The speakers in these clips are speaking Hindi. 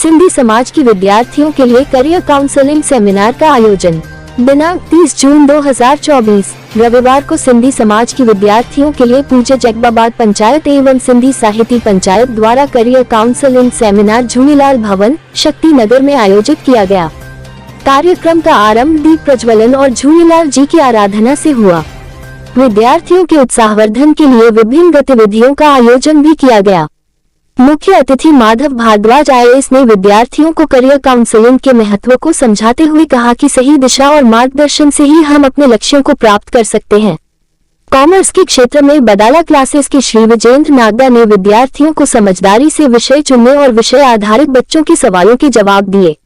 सिंधी समाज के विद्यार्थियों के लिए करियर काउंसलिंग सेमिनार का आयोजन। दिनांक 30 जून 2024 रविवार को सिंधी समाज के विद्यार्थियों के लिए पूज्य जगबाबाद पंचायत एवं सिंधी साहित्य पंचायत द्वारा करियर काउंसलिंग सेमिनार झूलेलाल भवन शक्ति नगर में आयोजित किया गया। कार्यक्रम का आरंभ दीप प्रज्वलन और झूलेलाल जी की आराधना से हुआ। विद्यार्थियों के उत्साहवर्धन के लिए विभिन्न गतिविधियों का आयोजन भी किया गया। मुख्य अतिथि माधव भारद्वाज IAS ने विद्यार्थियों को करियर काउंसलिंग के महत्व को समझाते हुए कहा कि सही दिशा और मार्गदर्शन से ही हम अपने लक्ष्यों को प्राप्त कर सकते हैं। कॉमर्स के क्षेत्र में बदाला क्लासेस के श्री विजेंद्र नागदा ने विद्यार्थियों को समझदारी से विषय चुनने और विषय आधारित बच्चों के सवालों के जवाब दिए।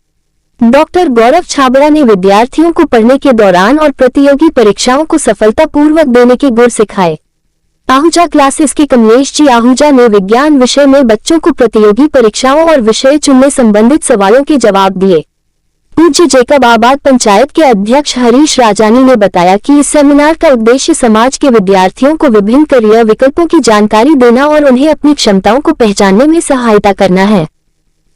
डॉक्टर गौरव छाबड़ा ने विद्यार्थियों को पढ़ने के दौरान और प्रतियोगी परीक्षाओं को सफलतापूर्वक देने के गुर सिखाए। आहूजा क्लासेस के कमलेश जी आहूजा ने विज्ञान विषय में बच्चों को प्रतियोगी परीक्षाओं और विषय चुनने संबंधित सवालों के जवाब दिए। पूज्य जैकबाबाद पंचायत के अध्यक्ष हरीश राजानी ने बताया कि इस सेमिनार का उद्देश्य समाज के विद्यार्थियों को विभिन्न करियर विकल्पों की जानकारी देना और उन्हें अपनी क्षमताओं को पहचानने में सहायता करना है।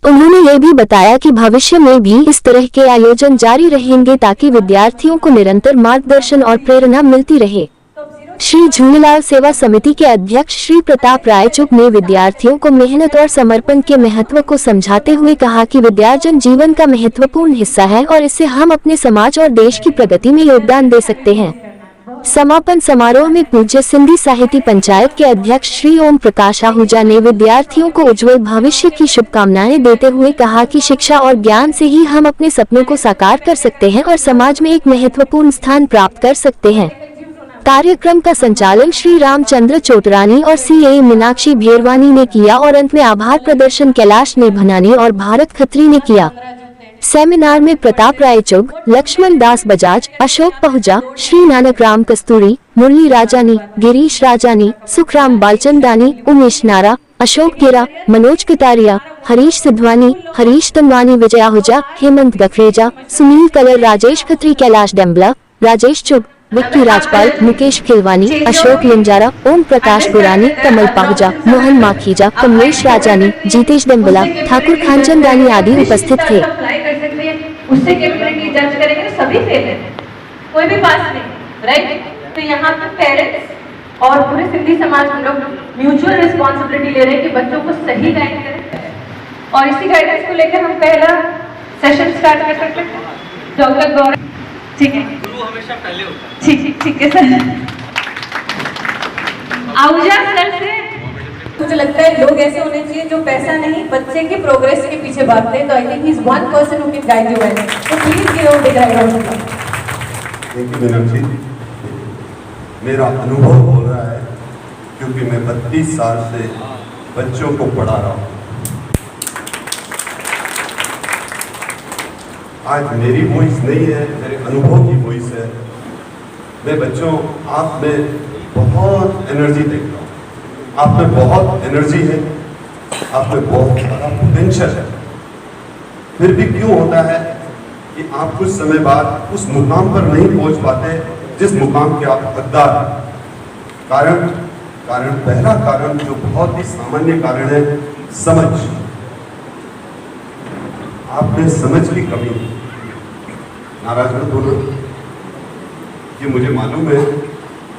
उन्होंने ये भी बताया कि भविष्य में भी इस तरह के आयोजन जारी रहेंगे ताकि विद्यार्थियों को निरंतर मार्गदर्शन और प्रेरणा मिलती रहे। श्री झूलेलाल सेवा समिति के अध्यक्ष श्री प्रताप रायचुक ने विद्यार्थियों को मेहनत और समर्पण के महत्व को समझाते हुए कहा कि विद्यार्जन जीवन का महत्वपूर्ण हिस्सा है और इससे हम अपने समाज और देश की प्रगति में योगदान दे सकते हैं। समापन समारोह में पूज्य सिंधी साहित्य पंचायत के अध्यक्ष श्री ओम प्रकाश आहूजा ने विद्यार्थियों को उज्जवल भविष्य की शुभकामनाएं देते हुए कहा कि शिक्षा और ज्ञान से ही हम अपने सपनों को साकार कर सकते हैं और समाज में एक महत्वपूर्ण स्थान प्राप्त कर सकते हैं। कार्यक्रम का संचालन श्री रामचंद्र चोटरानी और CA मीनाक्षी भेरवानी ने किया और अंत में आभार प्रदर्शन कैलाश नेभनानी और भारत खत्री ने किया। सेमिनार में प्रताप रायचुग, लक्ष्मण दास बजाज, अशोक पहुजा, श्री नानक राम कस्तूरी, मुरली राजानी, गिरीश राजानी, सुखराम बालचंदानी, उमेश नारा, अशोक गिरा, मनोज कटारिया, हरीश सिद्धवानी, हरीश तनवानी, विजय आहूजा, हेमंत गखरेजा, सुनील कलर, राजेश खत्री, कैलाश डेम्बला, राजेश चुग, विक्की राजपाल, मुकेश खिलवानी, अशोक लिंजारा, ओम प्रकाश गुरानी, कमल पाहुजा, मोहन माखीजा, कमलेश राजानी, जीतेश डेम्बला, ठाकुर खानचंदानी आदि उपस्थित थे। उससे कैपेबिलिटी जज करेंगे तो सभी फेल है, कोई भी पास नहीं, राइट? तो यहाँ पे पेरेंट्स और पूरे सिंधी समाज हम लोग म्यूचुअल रिस्पॉन्सिबिलिटी ले रहे हैं कि बच्चों को सही गाइड करें और इसी गाइडेंस को लेकर हम पहला सेशन स्टार्ट कर सकते हैं। डॉक्टर गौरव, ठीक है, गुरु हमेशा पहले होता है। ठीक है सर। आहूजा सर से मुझे लगता है लोग ऐसे होने चाहिए जो पैसा नहीं बच्चे के प्रोग्रेस के पीछे भागते हैं। तो I think he is one person who can guide you well. तो please give a big round of applause. Thank you Meenakshi. मेरा अनुभव हो रहा है क्योंकि मैं 32 साल से बच्चों को पढ़ा रहा हूँ। आज मेरी वॉइस नहीं है, मेरे अनुभव की वॉइस है। मैं बच्चों, आप में बहुत एनर्जी देखता हूँ, आप में बहुत एनर्जी है, आप में बहुत बड़ा पोटेंशियल है। फिर भी क्यों होता है कि आप कुछ समय बाद उस मुकाम पर नहीं पहुंच पाते जिस मुकाम के आप हकदार हैं? पहला कारण जो बहुत ही सामान्य कारण है, समझ। आप में समझ की कमी। नाराज मत बोलो, ये मुझे मालूम है।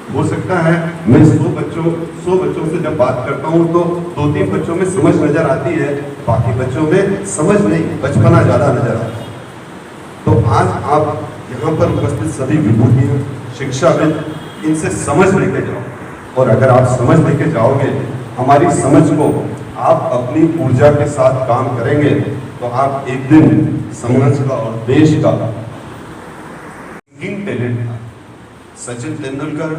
हो सकता है मैं 100 बच्चों से जब बात करता हूँ तो 2-3 बच्चों में समझ नजर आती है, बाकी बच्चों में समझ नहीं, बचपना ज्यादा नजर आता है। तो आज आप यहाँ पर उपस्थित सभी विभूतियाँ, शिक्षाविद, इनसे समझ लेके जाओ। और अगर आप समझ लेके जाओगे, हमारी समझ को आप अपनी ऊर्जा के साथ काम करेंगे तो आप एक दिन समाज का और देश का टैलेंट था। सचिन तेंदुलकर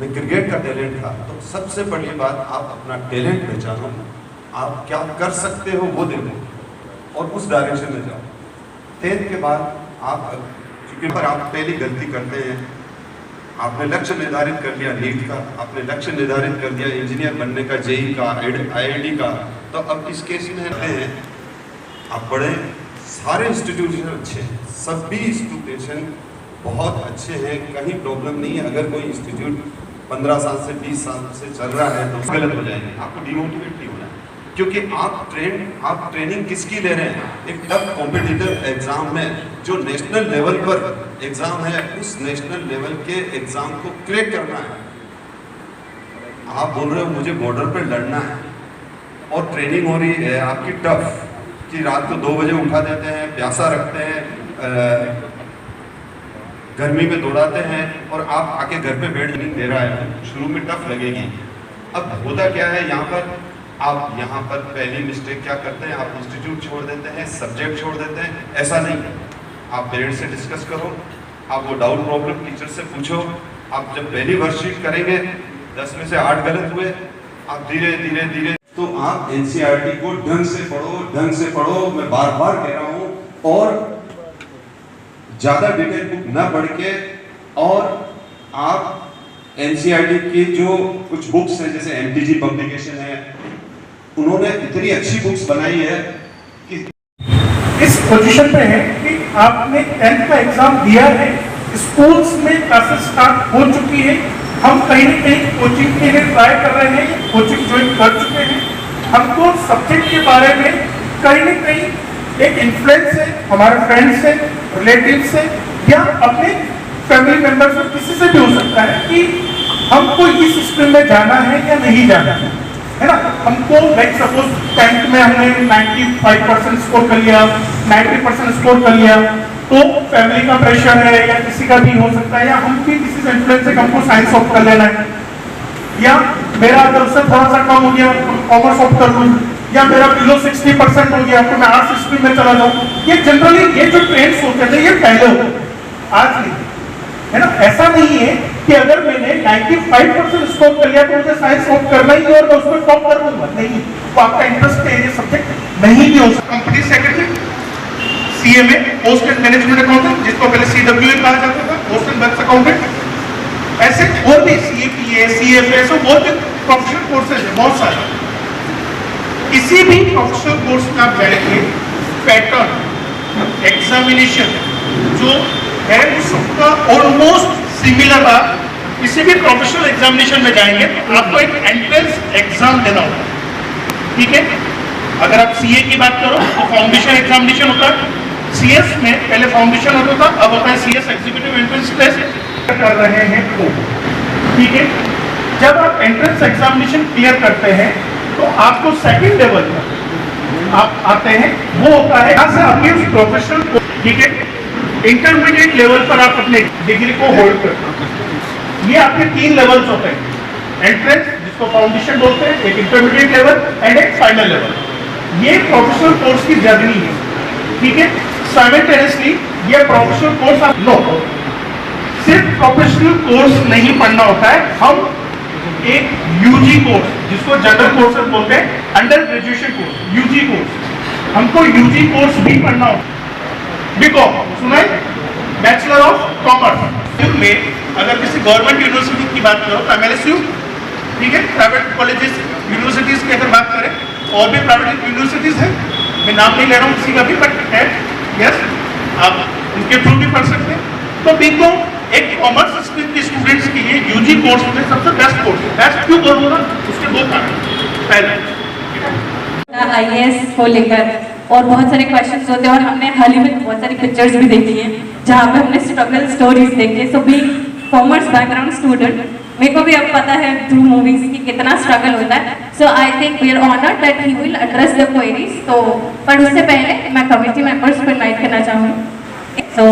में क्रिकेट का टैलेंट था। तो सबसे बड़ी बात, आप अपना टैलेंट पहचानो, आप क्या कर सकते हो वो देखो और उस डायरेक्शन में जाओ। 10th के बाद आप, क्योंकि पर आप पहली गलती करते हैं, आपने लक्ष्य निर्धारित कर लिया नीट का, आपने लक्ष्य निर्धारित कर दिया इंजीनियर बनने का, JEE का, IIT का। तो अब इस केस में हैं आप पढ़े, सारे इंस्टीट्यूशन अच्छे हैं, सभी इंस्टीट्यूशन बहुत अच्छे हैं, कहीं प्रॉब्लम नहीं है। अगर कोई इंस्टीट्यूट 15 साल से 20 साल से चल रहा है तो गलत हो जाएंगे, आपको डिमोटिवेट नहीं होना है। क्योंकि आप ट्रेनिंग किसकी ले रहे हैं? एक टफ कॉम्पिटिटिव एग्जाम में, जो नेशनल लेवल पर एग्जाम है, उस नेशनल लेवल के एग्जाम को क्रैक करना है। आप बोल रहे हो मुझे बॉर्डर पर लड़ना है और ट्रेनिंग हो रही है आपकी टफ, कि रात को 2 बजे उठा देते हैं, प्यासा रखते हैं, गर्मी में दौड़ाते हैं, और आप आके घर पे बेड नहीं दे रहा है, शुरू में टफ लगेगी। अब होता क्या है यहाँ पर पहली मिस्टेक क्या करते हैं, आप इंस्टीट्यूट छोड़ देते हैं, सब्जेक्ट छोड़ देते हैं। ऐसा नहीं, आप पेरेंट्स से डिस्कस करो, आप वो डाउट प्रॉब्लम टीचर से पूछो। आप जब पहली वर्कशीट करेंगे 10 में से 8 गलत हुए, आप धीरे धीरे तो आप एनसीईआरटी को ढंग से पढ़ो, मैं बार बार कह रहा हूँ, और ज्यादा डिटेल बुक न पढ़ के, और आप एनसीईआरटी की जो कुछ बुक्स हैं, जैसे एमटीजी पब्लिकेशन है, उन्होंने इतनी अच्छी बुक्स बनाई है कि इस पोजीशन पे है कि आपने 10th का एग्जाम दिया है, स्कूल्स में क्लासेस स्टार्ट हो चुकी है, हम कहीं न कहीं कोचिंग के लिए ट्राई कर रहे हैं, कोचिंग ज्वाइन कर चुके हैं। हमको सब्जेक्ट के बारे में कहीं न कहीं एक इन्फ्लुएंस है, हमारे फ्रेंड्स से, रिलेटिव से, या अपने फैमिली मेंबर से, किसी से भी हो सकता है कि हमको इस स्ट्रीम में जाना है या नहीं जाना है ना। हमको लाइक सपोज 10th में हमने 95% स्कोर कर लिया, 90% स्कोर कर लिया, तो फैमिली का प्रेशर है या किसी का भी हो सकता है, या हम भी किसी से इन्फ्लुएंस है, हमको साइंस ऑप्ट कर लेना है, या मेरा अगर उससे थोड़ा सा कम हो गया कॉमर्स ऑप्ट कर लूँ, या मेरा बिलो 60% हो गया तो मैं आर्ट्स स्ट्रीम में चला जाऊँ। ये जनरली ये जो ट्रेंड्स होते थे ये पहले होते, आज नहीं, है ना। ऐसा नहीं है कि अगर मैंने 95% स्कोर कर लिया तो मुझे साइंस ऑप्ट करना ही है और मैं उसमें टॉप कर लूंगा, नहीं। तो आपका इंटरेस्ट है ये सब्जेक्ट नहीं भी हो सकता। Company secretary, CMA, post and management accountant, जिसको पहले सीडब्ल्यूए कहा जाता था, पोस्ट एंड वर्क्स अकाउंटेंट, ऐसे और भी सीएपीए, सीएफए, ऐसे बहुत प्रोफेशनल कोर्सेज है, बहुत सारे। किसी भी प्रोफेशनल कोर्स में आप जाएंगे, पैटर्न एग्जामिनेशन जो है उसका ऑलमोस्ट सिमिलर। आप किसी भी प्रोफेशनल एग्जामिनेशन में जाएंगे तो आपको एक एंट्रेंस एग्जाम देना होगा, ठीक है। अगर आप सीए की बात करो तो फाउंडेशन एग्जामिनेशन होता है, सीएस में पहले फाउंडेशन होता था, अब होता है सीएस एग्जीक्यूटिव एंट्रेंस टेस्ट कर रहे हैं तो, ठीक है। जब आप एंट्रेंस एग्जामिनेशन क्लियर करते हैं तो आपको सेकंड लेवल पर आप आते हैं, वो होता है यहाँ से आपके प्रोफेशनल, ठीक है। इंटरमीडिएट लेवल पर आप अपने डिग्री को होल्ड करते हैं। ये आपके 3 लेवल्स होते हैं, एंट्रेंस जिसको फाउंडेशन बोलते हैं, एक इंटरमीडिएट लेवल एंड एक फाइनल लेवल। ये प्रोफेशनल कोर्स की जर्नी है, ठीक है। साइमल्टेनियसली ये प्रोफेशनल कोर्स आप नो, सिर्फ प्रोफेशनल कोर्स नहीं पढ़ना होता है, हम एक यूजी कोर्स जिसको जनरल कोर्सेज बोलते हैं, under graduation course, UG course, हमको यूजी कोर्स भी पढ़ना होता है। बीकॉम सुना है, बैचलर ऑफ कॉमर्स में अगर किसी गवर्नमेंट यूनिवर्सिटी की बात करो तो एमएलएसयू, ठीक है। प्राइवेट कॉलेजेस यूनिवर्सिटीज की अगर बात करें, और भी प्राइवेट यूनिवर्सिटीज हैं, मैं नाम नहीं ले रहा हूँ किसी का भी, बट है, यस, आप उनके थ्रू भी पढ़ सकते हैं। तो बीकॉम एक कॉमर्स स्ट्रीम के स्टूडेंट्स के लिए यूजी कोर्स में सबसे बेस्ट कोर्स है। बेस्ट क्यों बोलूँगा, उसके 2 कारण। पहले आईएएस को लेकर और बहुत सारे क्वेश्चंस होते हैं, और हमने हाल ही में बहुत सारी पिक्चर्स भी देखी हैं जहाँ पे हमने स्ट्रगल स्टोरीज देखे। So being commerce background student, मेरे को भी अब पता है थ्रू मूवीज की कितना स्ट्रगल होता है। So I think we are honoured that he will address the queries. तो पर उससे पहले मैं कमिटी मेंबर्स को इनवाइट करना चाहूँगी। सो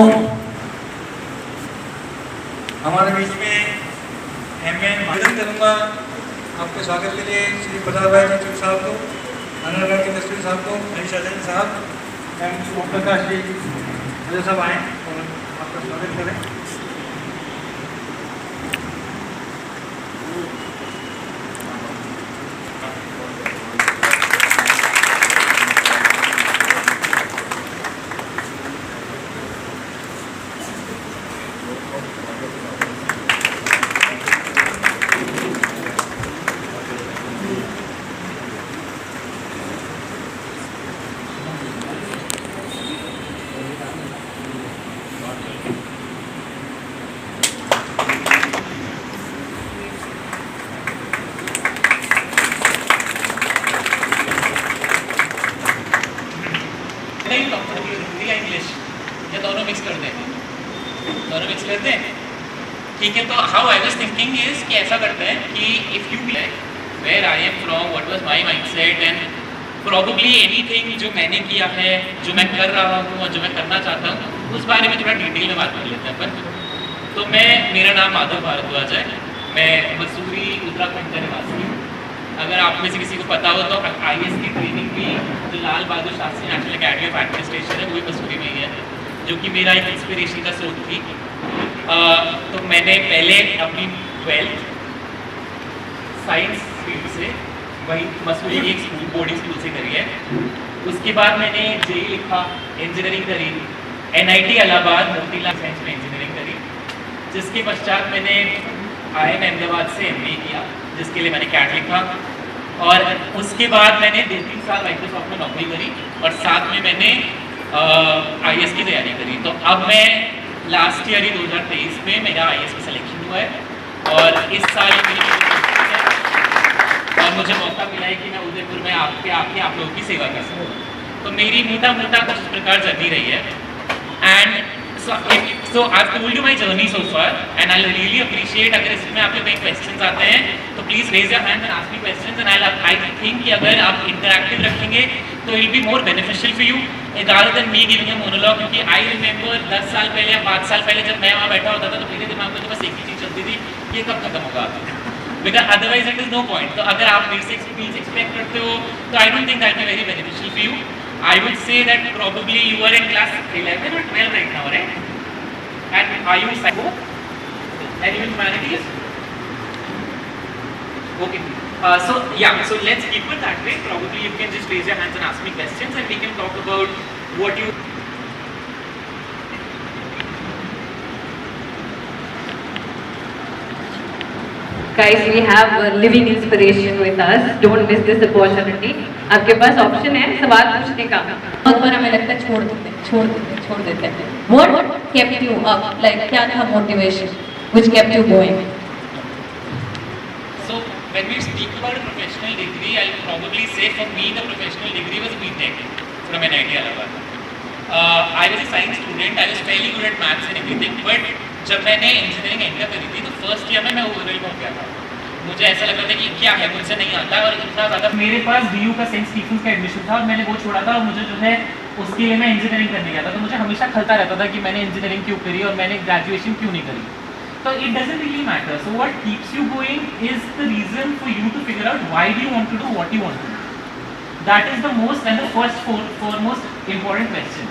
हमारे बीच में आवेदन करूँगा आपके स्वागत के लिए श्री प्रसाद भाई चौधरी साहब को, अनिल के मिस्त्री साहब को, मनीष आचार्य साहब एवं ओम प्रकाश जी साहब आए और आपका स्वागत करें। दोनों मिक्स करते हैं, ठीक है। तो how I was thinking is कि ऐसा करते हैं कि if you were I am from, what was my mindset, and probably anything जो मैंने किया है, जो मैं कर रहा हूँ और जो मैं करना चाहता हूँ, उस बारे में थोड़ा डिटेल में बात कर लेते हैं अपन। तो मेरा नाम माधव भारद्वाज है, मैं मसूरी उत्तराखंड का निवासी हूँ। अगर आप में से किसी को पता हो तो IAS की ट्रेनिंग भी जो Lal Bahadur Shastri national academy of administration है, वो भी मसूरी में ही है, जो कि मेरा एक इंस्पिरेशन का स्रोत थी। तो मैंने पहले अपनी 12th साइंस फील्ड से वही मसूरी की एक स्कूल, बोर्डिंग स्कूल से करी है। उसके बाद मैंने JEE लिखा, इंजीनियरिंग करी, NIT इलाहाबाद मोतीलाल साइंस में इंजीनियरिंग करी, जिसके पश्चात मैंने IIM अहमदाबाद से MBA किया, जिसके लिए मैंने CAT लिखा, और उसके बाद मैंने 2-3 साल माइक्रोसॉफ्ट में नौकरी करी और साथ में मैंने IAS की तैयारी करी। तो अब मैं लास्ट ईयर ही 2023 में मेरा IAS में सिलेक्शन हुआ है और इस साल मेरी और मुझे मौका मिला है कि मैं उदयपुर में आप लोगों की सेवा कर सकूँ। तो मेरी मोटा कुछ इस प्रकार जर्नी रही है। And so I've told you my journey so far and I'll really appreciate अगर इसमें आपके कई questions आते हैं तो please raise your hand and ask me questions, and I think कि अगर आप interactive रखेंगे तो it will be more beneficial for you rather than me giving a monologue, क्योंकि I remember 10 साल पहले या 5 साल पहले जब मैं वहाँ बैठा होता था तो मेरे दिमाग में तो बस एक ही चीज़ चलती थी, ये कब खत्म होगा, because otherwise it is no point। तो अगर आप मेरे से expect करते हो तो I don't think that will be very beneficial for you। I would say that probably you are in class 11 or 12 right now, right? And are you psycho? And you in humanities? Okay. So let's keep it that way. Probably you can just raise your hands and ask me questions, and we can talk about what you. Guys, we have a living inspiration with us. Don't miss this opportunity. आपके पास ऑप्शन है सवाल पूछने का। बहुत बार हमें लगता है छोड़ देते हैं। What kept you up? Like क्या था motivation? Which kept you going? So when we speak about a professional degree, I'll probably say for me the professional degree was BTech from NIT Allahabad. I was a science student. I was fairly good at maths and everything, but जब मैंने इंजीनियरिंग एंटर करी थी तो फर्स्ट ईयर में मैं ओवरवेल्म हो गया था। मुझे ऐसा लग रहा था कि क्या है, मुझसे नहीं आता है, और इतना ज़्यादा मेरे पास BU का सेंट स्टीफेंस का एडमिशन था और मैंने वो छोड़ा था और मुझे जो है उसके लिए मैं इंजीनियरिंग करने गया था। तो मुझे हमेशा खलता रहता था कि मैंने इंजीनियरिंग क्यों करी और मैंने ग्रेजुएशन क्यों नहीं करी। तो it doesn't really matter. So what keeps you going is the reason for you to figure out why do you want to do what you want to do. That is the most and the foremost important question.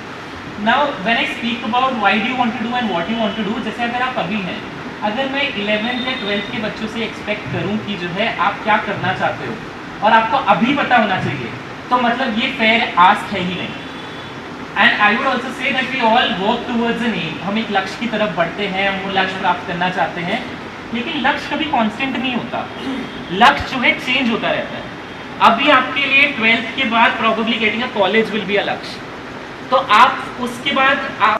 Now when I speak about why do you want to do and what you want to do, जैसे अगर आप अभी हैं, अगर मैं 11th या 12th के बच्चों से एक्सपेक्ट करूं कि जो है आप क्या करना चाहते हो और आपको अभी पता होना चाहिए, तो मतलब ये फेयर आस्क है ही नहीं। And I would also say that we all work towards an aim. हम एक लक्ष्य की तरफ बढ़ते हैं, हम वो लक्ष्य प्राप्त करना चाहते हैं, लेकिन लक्ष्य कभी कांस्टेंट नहीं होता। लक्ष्य जो है चेंज होता रहता है। अभी आपके लिए 12th के बाद probably getting a college will be a लक्ष्य, तो आप उसके बाद आप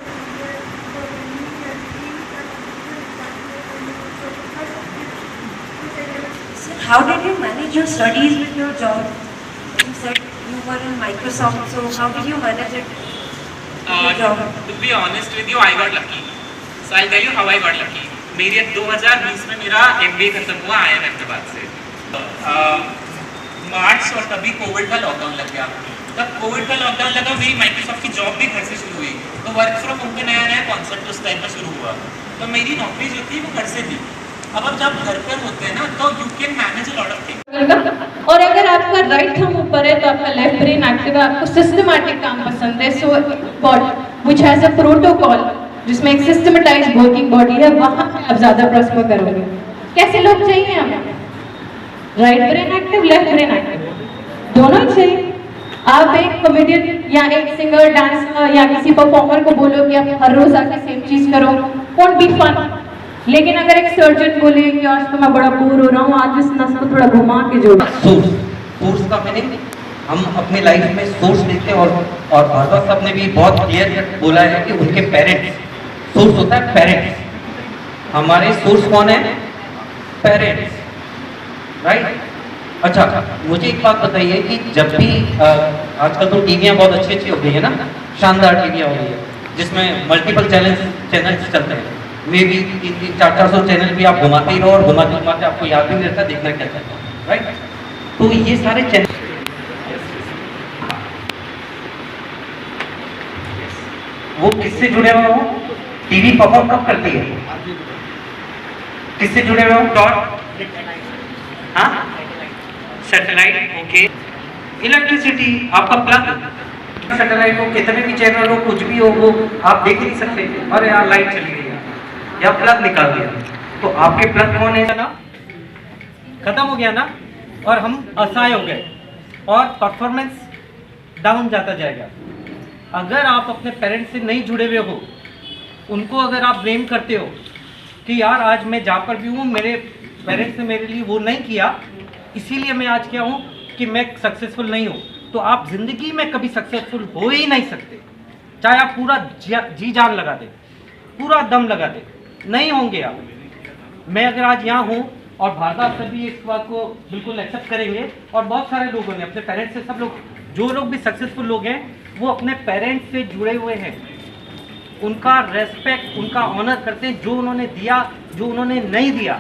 How did you manage your studies with your job? You said you were in Microsoft, so how did you manage it with your job? To be honest with you, I got lucky. So I'll tell you how I got lucky. मेरे 2020 में मेरा MBA खत्म हुआ IIM अहमदाबाद से। मार्च और तभी कोविड का लॉकडाउन लग गया। तब कोविड का लॉकडाउन लगा, मेरी माइक्रोसॉफ्ट की जॉब भी घर से शुरू हुई, तो वर्क फ्रॉम होम का नया कॉन्सेप्ट उस टाइम पर शुरू हुआ। तो मेरी नौकरी जो थी वो घर से थी। अब जब घर पर होते हैं ना तो you can manage a lot of things. और अगर आपका राइट थंब ऊपर है तो आपका लेफ्ट ब्रेन एक्टिव है, आपको सिस्टमैटिक काम पसंद है, so body which has a protocol, जिसमें एक सिस्टमेटाइज्ड वर्किंग बॉडी है, वहां आप ज्यादा प्रॉस्पर करोगे। कैसे लोग चाहिए हमें? Right brain active, left brain active, दोनों ही चाहिए। आप एक कॉमेडियन या एक सिंगर, डांसर या किसी परफॉर्मर को बोलो कि आप हर रोज आके सेम चीज करो, वोंट बी फन। लेकिन अगर एक सर्जन बोले कि आज तो मैं बड़ा बोर हो रहा हूँ, आज इस नस को थोड़ा घुमा के जोड़ो। सोर्स का मीनिंग हम अपने लाइफ में सोर्स लेते हैं, और भारद्वाज साहब ने भी बहुत क्लियर कट बोला है कि उनके पेरेंट्स, सोर्स होता है पेरेंट्स। हमारे सोर्स कौन है? Parents, right. अच्छा, मुझे एक बात बताइए कि जब भी आजकल तो टीवियाँ बहुत अच्छी हो गई है ना, शानदार टीवियाँ हो गई है जिसमें मल्टीपल चैनल्स चलते हैं। मे भी 300-400 चैनल भी आप घुमाते ही रहो और घुमाते घुमाते आपको याद भी नहीं रहता देखना क्या चाहता है, राइट? तो ये सारे चैनल वो किससे जुड़े हुए हो? टीवी परफॉर्म कब करती है? किससे जुड़े हुए हो? डॉट, हाँ, सैटेलाइट, ओके। इलेक्ट्रिसिटी, आपका प्लग, सैटेलाइट हो, कितने भी चैनल हो, कुछ भी हो, वो आप देख नहीं सकते। अरे यार लाइट चली गई या प्लग निकाल दिया, तो आपके प्लग कौन है ना? खत्म हो गया ना, और हम असहाय हो गए और परफॉर्मेंस डाउन जाता जाएगा। अगर आप अपने पेरेंट्स से नहीं जुड़े हुए हो, उनको अगर आप ब्लेम करते हो कि यार आज मैं जहाँ पर भी हूँ मेरे पेरेंट्स ने मेरे लिए वो नहीं किया, इसीलिए मैं आज क्या हूँ कि मैं सक्सेसफुल नहीं हूँ, तो आप ज़िंदगी में कभी सक्सेसफुल हो ही नहीं सकते। चाहे आप पूरा जी जान लगा दें, पूरा दम लगा दें, नहीं होंगे आप। मैं अगर आज यहाँ हूँ और भारत से भी इस बात को बिल्कुल एक्सेप्ट करेंगे, और बहुत सारे लोगों ने अपने पेरेंट्स से, सब लोग जो लोग भी सक्सेसफुल लोग हैं वो अपने पेरेंट्स से जुड़े हुए हैं, उनका रेस्पेक्ट, उनका ऑनर करते हैं। जो उन्होंने दिया, जो उन्होंने नहीं दिया,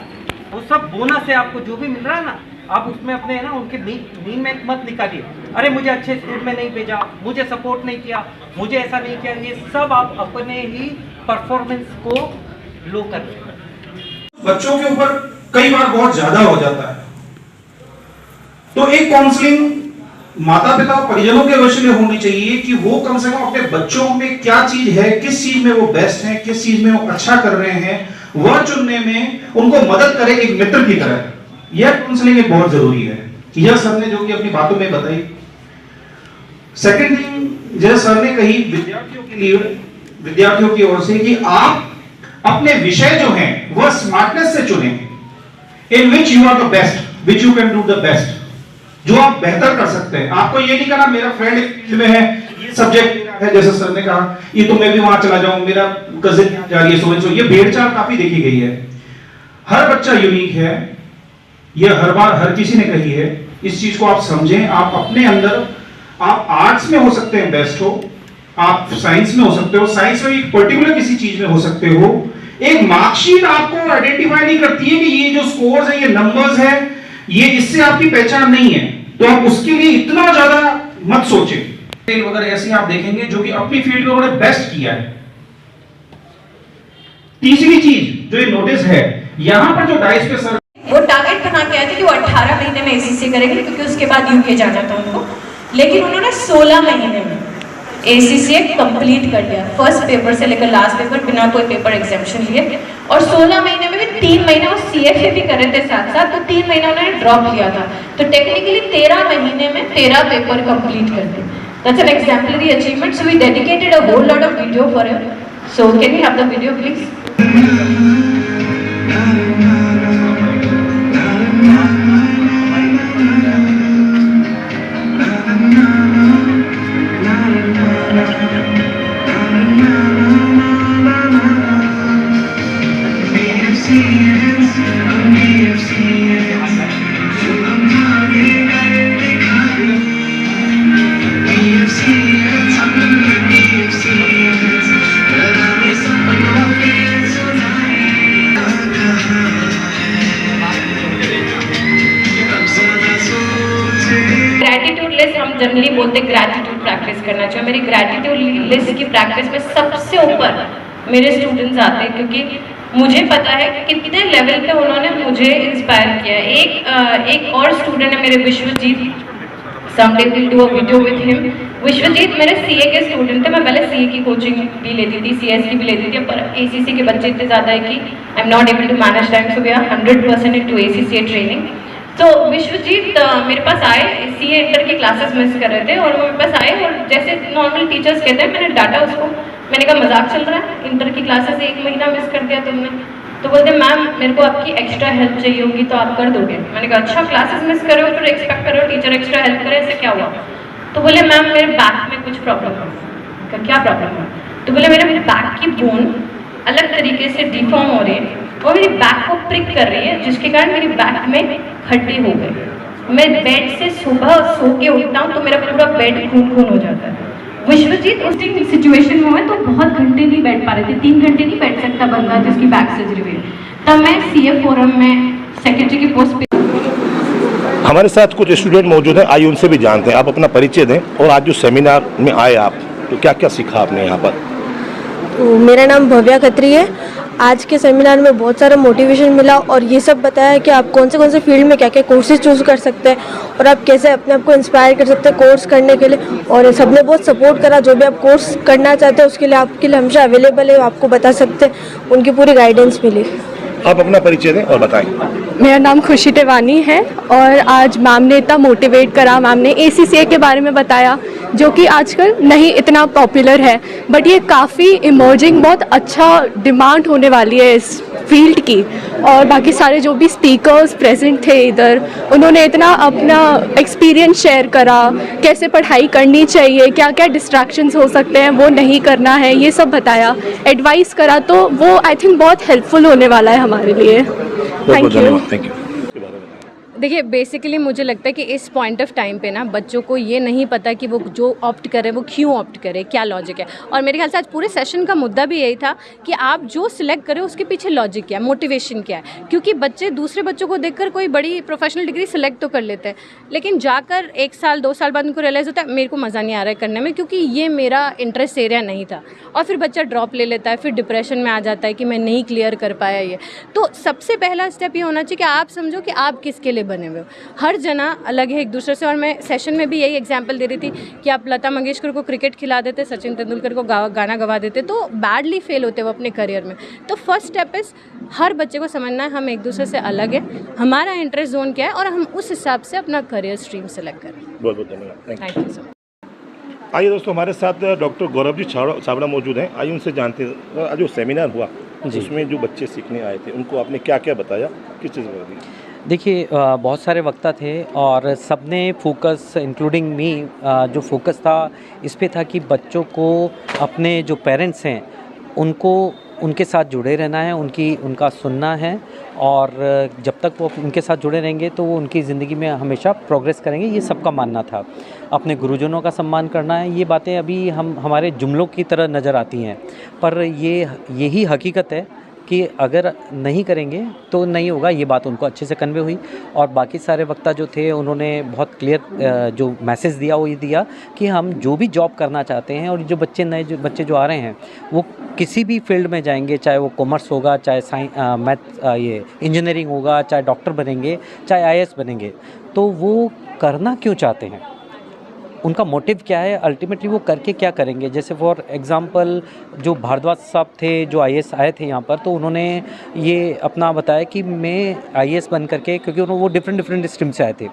वो सब बोनस है। आपको जो भी मिल रहा है ना, आप उसमें अपने है ना उनके नींद में मत निकालिए, अरे मुझे अच्छे स्कूल में नहीं भेजा, मुझे सपोर्ट नहीं किया, मुझे ऐसा नहीं किया। ये सब आप अपने ही परफॉर्मेंस को लो कर रहे हैं। बच्चों के ऊपर कई बार बहुत ज्यादा हो जाता है, तो एक काउंसलिंग माता पिता परिजनों के विषय में होनी चाहिए कि वो कम से कम अपने बच्चों में क्या चीज है, किस चीज में वो बेस्ट हैं, किस चीज में वो अच्छा कर रहे हैं, वह चुनने में उनको मदद करे एक मित्र की तरह। यह काउंसलिंग एक बहुत जरूरी है। यह सर ने जो कि अपनी बातों में बताई। सेकंड थिंग, जैसे सर ने कही विद्यार्थियों के लिए, विद्यार्थियों की ओर से, कि आप अपने विषय जो हैं वह स्मार्टनेस से चुनें, in which you are the best, which you can do the best, जो आप बेहतर कर सकते हैं। आपको ये नहीं करना मेरा फ्रेंड फील्ड में है, ये सब्जेक्ट है, जैसे सर ने कहा ये तो मैं भी वहां चला जाऊं, मेरा कजिन जा रही है, सो ये भेड़चाल काफी देखी गई है। हर बच्चा यूनिक है, ये हर बार हर किसी ने कही है। इस चीज को आप समझें। आप अपने अंदर, आप आर्ट्स में हो सकते हैं बेस्ट हो, आप साइंस में हो सकते हो, साइंस में एक पर्टिकुलर किसी चीज में हो सकते हो। एक मार्कशीट आपको आइडेंटिफाई नहीं करती है कि ये जो स्कोर्स है, ये नंबर्स है, ये इससे आपकी पहचान नहीं है, तो आप उसके लिए इतना ज्यादा मत सोचें। वगैरह ऐसे आप देखेंगे जो कि अपनी फील्ड में उन्होंने बेस्ट किया है। तीसरी चीज जो ये नोटिस है, यहां पर जो डाइस पे सर वो टारगेट बना के आए थे कि वो 18 महीने में एसीसी करेंगे, क्योंकि उसके बाद यूके जाना था उनको, लेकिन उन्होंने 16 महीने में एसीसी कंप्लीट कर लिया, फर्स्ट पेपर से लेकर लास्ट पेपर बिना कोई पेपर एग्जामिशन लिए। और 16 महीने में भी 3 महीने वो सीएफए भी कर रहे थे साथ साथ, तो 3 महीने उन्होंने ड्रॉप लिया था, तो टेक्निकली 13 महीने में 13 पेपर कंप्लीट कर दिए। That's an exemplary achievement, so we dedicated a whole lot of video for him. So can we have the video please? हम जनरली बोलते हैं ग्रैटिट्यूड प्रैक्टिस करना चाहिए। मेरी ग्रैटिट्यूड लिस्ट की प्रैक्टिस में सबसे ऊपर मेरे स्टूडेंट्स आते हैं, क्योंकि मुझे पता है कि कितने लेवल पे उन्होंने मुझे इंस्पायर किया है। एक और स्टूडेंट है मेरे, Vishwajeet, someday will do a video with him. Vishwajeet मेरे सीए के स्टूडेंट थे, मैं पहले सीए की कोचिंग भी लेती थी, सीएस की भी लेती थी, पर एसीसी के बच्चे इतने ज़्यादा है कि I am not able to manage time, so we are 100% into ACC training. तो विश्वजीत मेरे पास आए, सीए इंटर की क्लासेस मिस कर रहे थे, और वो मेरे पास आए और जैसे नॉर्मल टीचर्स कहते हैं, मैंने डांटा उसको, मैंने कहा मजाक चल रहा है, इंटर की क्लासेस 1 महीना मिस कर दिया तुमने। तो बोलते मैम मेरे को आपकी एक्स्ट्रा हेल्प चाहिए होगी तो आप कर दोगे। मैंने कहा अच्छा, क्लासेस मिस कर रहे हो फिर एक्सपेक्ट कर रहे हो टीचर एक्स्ट्रा हेल्प करे, ऐसे क्या हुआ? तो बोले मैम मेरे बैक में कुछ प्रॉब्लम है। क्या प्रॉब्लम है? तो बोले मेरे बैक की बोन अलग तरीके से डिफॉर्म हो रही है, वो मेरी बैक को प्रिक कर रही है, जिसके कारण मेरी बैक में खड्डे हो गए। मैं बेड से सुबह सो के उठता हूँ तो मेरा पूरा बेड खून खून हो जाता है। विश्वजीत उस सिचुएशन में हुए तो बहुत घंटे नहीं बैठ पा रहे थे, 3 घंटे नहीं बैठ सकता बंदा जिसकी बैक सर्जरी हुई। तब मैं सीए फोरम में सेक्रेटरी की पोस्ट पे। हमारे साथ कुछ स्टूडेंट मौजूद हैं, आइए उनसे भी जानते हैं। आप अपना परिचय दें और आज जो सेमिनार में आए आप, तो क्या क्या सीखा आपने यहाँ पर? तो मेरा नाम भव्या खत्री है। आज के सेमिनार में बहुत सारा मोटिवेशन मिला और ये सब बताया कि आप कौन से फील्ड में क्या क्या कोर्सेज चूज़ कर सकते हैं और आप कैसे अपने आप को इंस्पायर कर सकते हैं कोर्स करने के लिए। और सबने बहुत सपोर्ट करा, जो भी आप कोर्स करना चाहते हैं उसके लिए आपके लिए हमेशा अवेलेबल है, आपको बता सकते हैं, उनकी पूरी गाइडेंस मिली। आप अपना परिचय दें और बताएं। मेरा नाम खुशी टिवानी है और आज मैम ने इतना मोटिवेट करा, मैम ने ACCA के बारे में बताया जो कि आजकल नहीं इतना पॉपुलर है, बट ये काफ़ी इमर्जिंग, बहुत अच्छा डिमांड होने वाली है इस फील्ड की। और बाकी सारे जो भी स्पीकर्स प्रेजेंट थे इधर, उन्होंने इतना अपना एक्सपीरियंस शेयर करा, कैसे पढ़ाई करनी चाहिए, क्या क्या डिस्ट्रैक्शंस हो सकते हैं वो नहीं करना है, ये सब बताया, एडवाइस करा। तो वो आई थिंक बहुत हेल्पफुल होने वाला है हमारे लिए। Thank you. देखिए बेसिकली मुझे लगता है कि इस पॉइंट ऑफ टाइम पे ना बच्चों को ये नहीं पता कि वो जो ऑप्ट करे वो क्यों ऑप्ट करे, क्या लॉजिक है। और मेरे ख्याल से आज पूरे सेशन का मुद्दा भी यही था कि आप जो सिलेक्ट करें उसके पीछे लॉजिक क्या है, मोटिवेशन क्या है। क्योंकि बच्चे दूसरे बच्चों को देखकर कोई बड़ी प्रोफेशनल डिग्री सिलेक्ट तो कर लेते हैं, लेकिन जाकर 1 साल 2 साल बाद उनको रियलाइज़ होता है मेरे को मज़ा नहीं आ रहा है करने में, क्योंकि ये मेरा इंटरेस्ट एरिया नहीं था। और फिर बच्चा ड्रॉप ले लेता है, फिर डिप्रेशन में आ जाता है कि मैं नहीं क्लियर कर पाया ये। तो सबसे पहला स्टेप ये होना चाहिए कि आप समझो कि आप किसके लिए बने हुए हो। हर जना अलग है एक दूसरे से। और मैं सेशन में भी यही एग्जांपल दे रही थी कि आप लता मंगेशकर को क्रिकेट खिला देते, सचिन तेंदुलकर को गाना गवा देते तो बैडली फेल होते वो अपने करियर में। तो फर्स्ट स्टेप इज़ हर बच्चे को समझना है हम एक दूसरे से अलग है, हमारा इंटरेस्ट जोन क्या है और हम उस हिसाब से अपना करियर स्ट्रीम सेलेक्ट करें। बहुत बहुत धन्यवाद। Thank you sir. आइए दोस्तों, हमारे साथ डॉक्टर गौरव जी छाबड़ा मौजूद हैं। आइए उनसे जानते हैं आज जो सेमिनार हुआ जिसमें जो बच्चे सीखने आए थे उनको आपने क्या क्या बताया, किस चीज़ पर? देखिए बहुत सारे वक्ता थे और सबने फोकस इंक्लूडिंग मी जो फोकस था इस पे था कि बच्चों को अपने जो पेरेंट्स हैं उनको उनके साथ जुड़े रहना है, उनका सुनना है और जब तक वो उनके साथ जुड़े रहेंगे तो वो उनकी ज़िंदगी में हमेशा प्रोग्रेस करेंगे, ये सबका मानना था। अपने गुरुजनों का सम्मान करना है, ये बातें अभी हमारे जुमलों की तरह नज़र आती हैं, पर यही हकीकत है कि अगर नहीं करेंगे तो नहीं होगा। ये बात उनको अच्छे से कन्वे हुई और बाकी सारे वक्ता जो थे उन्होंने बहुत क्लियर जो मैसेज दिया वो ये दिया कि हम जो भी जॉब करना चाहते हैं और जो बच्चे जो आ रहे हैं वो किसी भी फील्ड में जाएंगे, चाहे वो कॉमर्स होगा, चाहे ये इंजीनियरिंग होगा, चाहे डॉक्टर बनेंगे, चाहे IAS बनेंगे, तो वो करना क्यों चाहते हैं, उनका मोटिव क्या है, अल्टीमेटली वो करके क्या करेंगे। जैसे फॉर एग्ज़ाम्पल जो भारद्वाज साहब थे जो IAS आए थे यहाँ पर, तो उन्होंने ये अपना बताया कि मैं IAS बन करके, क्योंकि वो डिफरेंट स्ट्रीम से आए थे,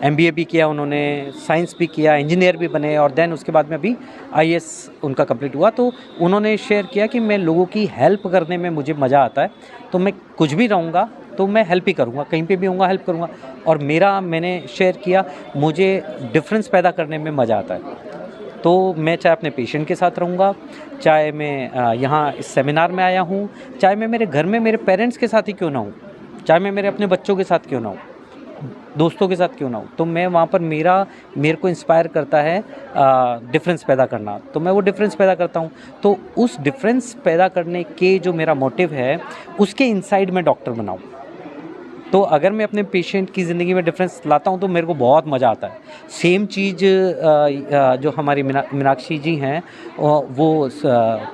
MBA भी किया उन्होंने, साइंस भी किया, इंजीनियर भी बने और देन उसके बाद में अभी IAS उनका कंप्लीट हुआ। तो उन्होंने शेयर किया कि मैं लोगों की हेल्प करने में मुझे मज़ा आता है, तो मैं कुछ भी रहूँगा तो मैं हेल्प ही करूँगा, कहीं पे भी होऊंगा हेल्प करूँगा। और मैंने शेयर किया मुझे डिफरेंस पैदा करने में मज़ा आता है, तो मैं चाहे अपने पेशेंट के साथ रहूँगा, चाहे मैं यहाँ इस सेमिनार में आया हूँ, चाहे मैं मेरे घर में मेरे पेरेंट्स के साथ ही क्यों ना हूँ, चाहे मैं मेरे अपने बच्चों के साथ क्यों ना हूँ, दोस्तों के साथ क्यों ना हूँ, तो मैं वहाँ पर मेरे को इंस्पायर करता है डिफरेंस पैदा करना, तो मैं वो डिफरेंस पैदा करता हूँ। तो उस डिफरेंस पैदा करने के जो मेरा मोटिव है उसके इनसाइड में डॉक्टर बनाऊँ। तो अगर मैं अपने पेशेंट की ज़िंदगी में डिफरेंस लाता हूँ तो मेरे को बहुत मज़ा आता है। सेम चीज़ जो हमारी मीनाक्षी जी हैं वो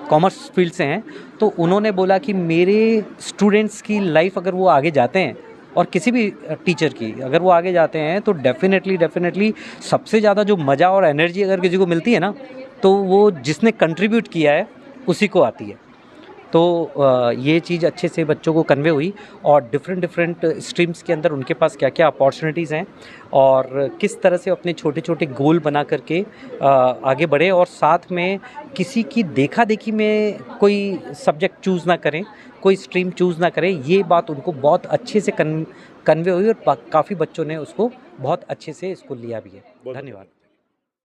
कॉमर्स फील्ड से हैं, तो उन्होंने बोला कि मेरे स्टूडेंट्स की लाइफ अगर वो आगे जाते हैं और किसी भी टीचर की अगर वो आगे जाते हैं तो डेफिनेटली सबसे ज़्यादा जो मज़ा और एनर्जी अगर किसी को मिलती है ना, तो वो जिसने कंट्रीब्यूट किया है उसी को आती है। तो ये चीज़ अच्छे से बच्चों को कन्वे हुई और डिफरेंट स्ट्रीम्स के अंदर उनके पास क्या क्या अपॉर्चुनिटीज़ हैं और किस तरह से अपने छोटे गोल बना करके आगे बढ़े और साथ में किसी की देखा देखी में कोई सब्जेक्ट चूज़ ना करें, कोई स्ट्रीम चूज़ ना करें। ये बात उनको बहुत अच्छे से कन्वे हुई और काफ़ी बच्चों ने उसको बहुत अच्छे से इसको लिया भी है। धन्यवाद।